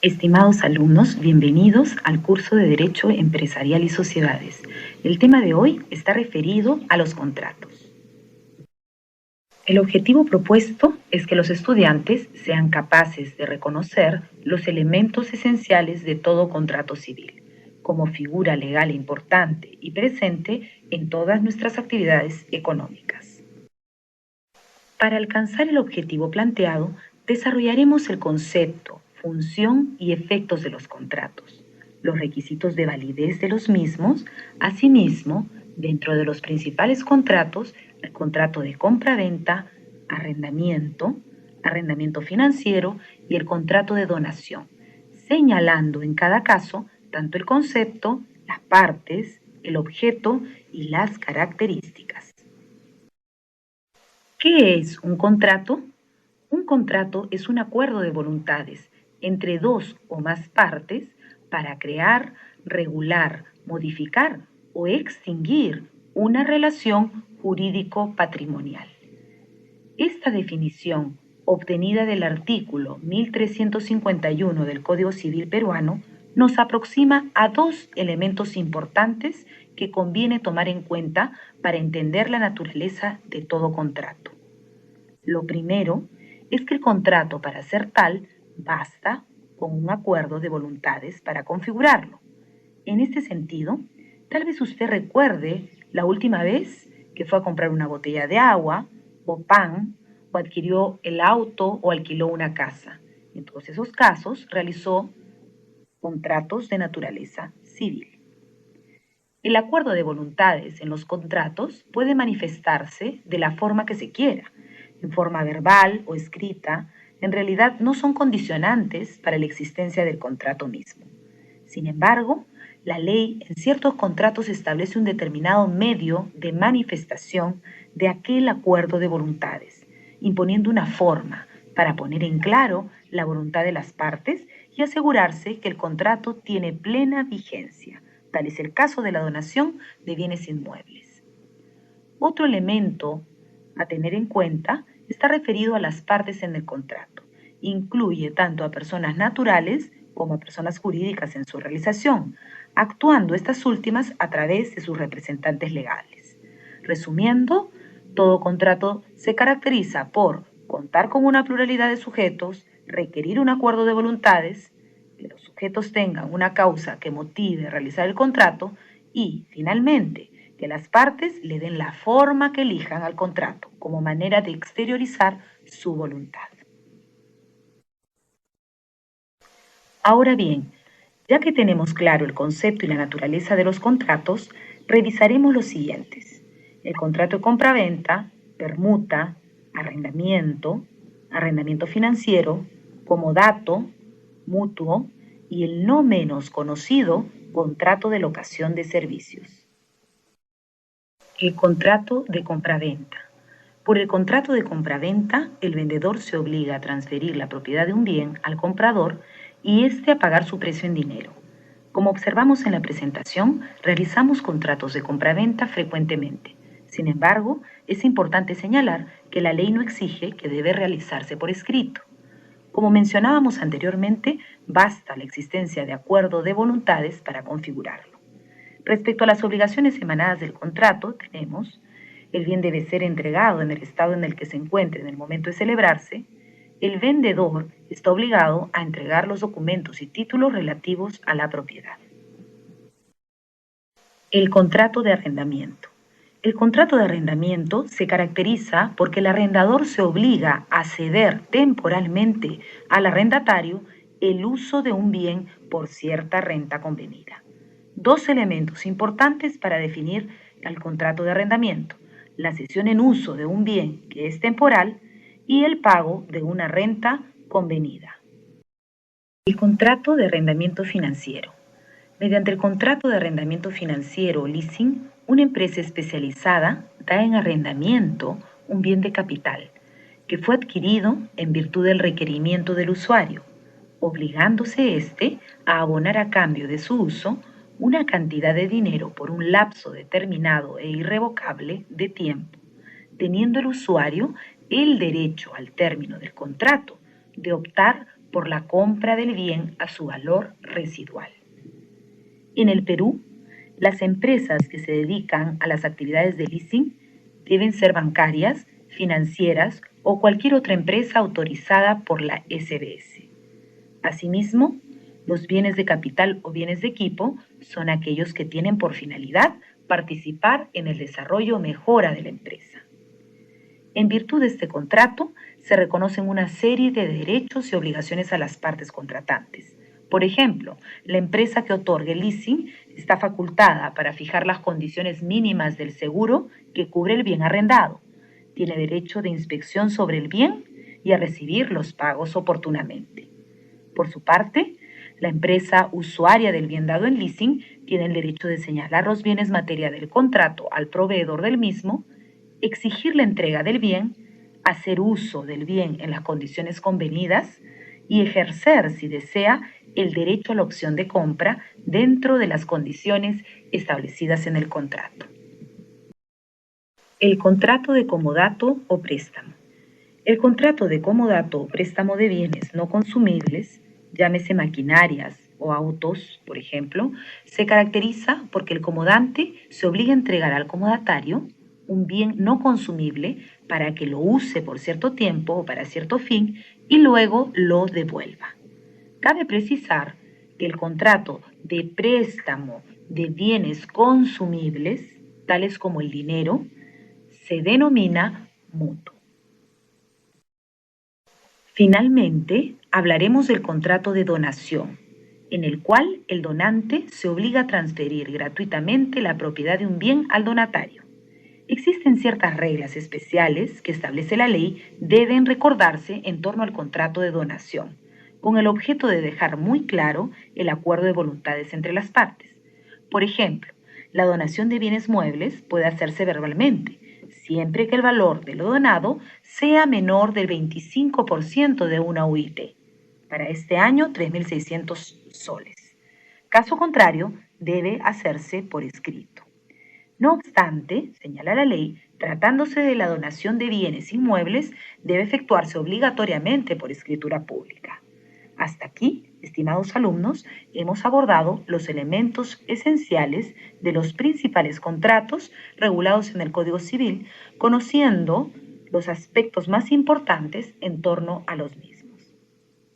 Estimados alumnos, bienvenidos al curso de Derecho Empresarial y Sociedades. El tema de hoy está referido a los contratos. El objetivo propuesto es que los estudiantes sean capaces de reconocer los elementos esenciales de todo contrato civil, como figura legal importante y presente en todas nuestras actividades económicas. Para alcanzar el objetivo planteado, desarrollaremos el concepto, función y efectos de los contratos, los requisitos de validez de los mismos, asimismo, dentro de los principales contratos, el contrato de compra-venta, arrendamiento financiero y el contrato de donación, señalando en cada caso tanto el concepto, las partes, el objeto y las características. ¿Qué es un contrato? Un contrato es un acuerdo de voluntades entre dos o más partes para crear, regular, modificar o extinguir una relación jurídico-patrimonial. Esta definición, obtenida del artículo 1351 del Código Civil peruano, nos aproxima a dos elementos importantes que conviene tomar en cuenta para entender la naturaleza de todo contrato. Lo primero es que el contrato, para ser tal, basta con un acuerdo de voluntades para configurarlo. En este sentido, tal vez usted recuerde la última vez que fue a comprar una botella de agua o pan, o adquirió el auto o alquiló una casa. En todos esos casos realizó contratos de naturaleza civil. El acuerdo de voluntades en los contratos puede manifestarse de la forma que se quiera, en forma verbal o escrita. En realidad no son condicionantes para la existencia del contrato mismo. Sin embargo, la ley en ciertos contratos establece un determinado medio de manifestación de aquel acuerdo de voluntades, imponiendo una forma para poner en claro la voluntad de las partes y asegurarse que el contrato tiene plena vigencia. Tal es el caso de la donación de bienes inmuebles. Otro elemento a tener en cuenta está referido a las partes en el contrato. Incluye tanto a personas naturales como a personas jurídicas en su realización, actuando estas últimas a través de sus representantes legales. Resumiendo, todo contrato se caracteriza por contar con una pluralidad de sujetos, requerir un acuerdo de voluntades, que los sujetos tengan una causa que motive realizar el contrato y, finalmente, que las partes le den la forma que elijan al contrato como manera de exteriorizar su voluntad. Ahora bien, ya que tenemos claro el concepto y la naturaleza de los contratos, revisaremos los siguientes: el contrato de compraventa, permuta, arrendamiento financiero, comodato, mutuo y el no menos conocido contrato de locación de servicios. El contrato de compraventa. Por el contrato de compraventa, el vendedor se obliga a transferir la propiedad de un bien al comprador y éste a pagar su precio en dinero. Como observamos en la presentación, realizamos contratos de compraventa frecuentemente. Sin embargo, es importante señalar que la ley no exige que debe realizarse por escrito. Como mencionábamos anteriormente, basta la existencia de acuerdo de voluntades para configurarlo. Respecto a las obligaciones emanadas del contrato, tenemos: el bien debe ser entregado en el estado en el que se encuentre en el momento de celebrarse. El vendedor está obligado a entregar los documentos y títulos relativos a la propiedad. El contrato de arrendamiento. El contrato de arrendamiento se caracteriza porque el arrendador se obliga a ceder temporalmente al arrendatario el uso de un bien por cierta renta convenida. Dos elementos importantes para definir el contrato de arrendamiento: la cesión en uso de un bien que es temporal y el pago de una renta convenida. El contrato de arrendamiento financiero. Mediante el contrato de arrendamiento financiero o leasing, una empresa especializada da en arrendamiento un bien de capital que fue adquirido en virtud del requerimiento del usuario, obligándose éste a abonar a cambio de su uso una cantidad de dinero por un lapso determinado e irrevocable de tiempo, teniendo el usuario el derecho al término del contrato de optar por la compra del bien a su valor residual. En el Perú, las empresas que se dedican a las actividades de leasing deben ser bancarias, financieras o cualquier otra empresa autorizada por la SBS. Asimismo, los bienes de capital o bienes de equipo son aquellos que tienen por finalidad participar en el desarrollo o mejora de la empresa. En virtud de este contrato, se reconocen una serie de derechos y obligaciones a las partes contratantes. Por ejemplo, la empresa que otorgue leasing está facultada para fijar las condiciones mínimas del seguro que cubre el bien arrendado. Tiene derecho de inspección sobre el bien y a recibir los pagos oportunamente. Por su parte, la empresa usuaria del bien dado en leasing tiene el derecho de señalar los bienes materia del contrato al proveedor del mismo, exigir la entrega del bien, hacer uso del bien en las condiciones convenidas y ejercer, si desea, el derecho a la opción de compra dentro de las condiciones establecidas en el contrato. El contrato de comodato o préstamo. El contrato de comodato o préstamo de bienes no consumibles, llámese maquinarias o autos, por ejemplo, se caracteriza porque el comodante se obliga a entregar al comodatario un bien no consumible para que lo use por cierto tiempo o para cierto fin y luego lo devuelva. Cabe precisar que el contrato de préstamo de bienes consumibles, tales como el dinero, se denomina mutuo. Finalmente, hablaremos del contrato de donación, en el cual el donante se obliga a transferir gratuitamente la propiedad de un bien al donatario. Existen ciertas reglas especiales que establece la ley deben recordarse en torno al contrato de donación, con el objeto de dejar muy claro el acuerdo de voluntades entre las partes. Por ejemplo, la donación de bienes muebles puede hacerse verbalmente, siempre que el valor de lo donado sea menor del 25% de una UIT. Para este año, 3.600 soles. Caso contrario, debe hacerse por escrito. No obstante, señala la ley, tratándose de la donación de bienes inmuebles, debe efectuarse obligatoriamente por escritura pública. Hasta aquí, estimados alumnos, hemos abordado los elementos esenciales de los principales contratos regulados en el Código Civil, conociendo los aspectos más importantes en torno a los mismos.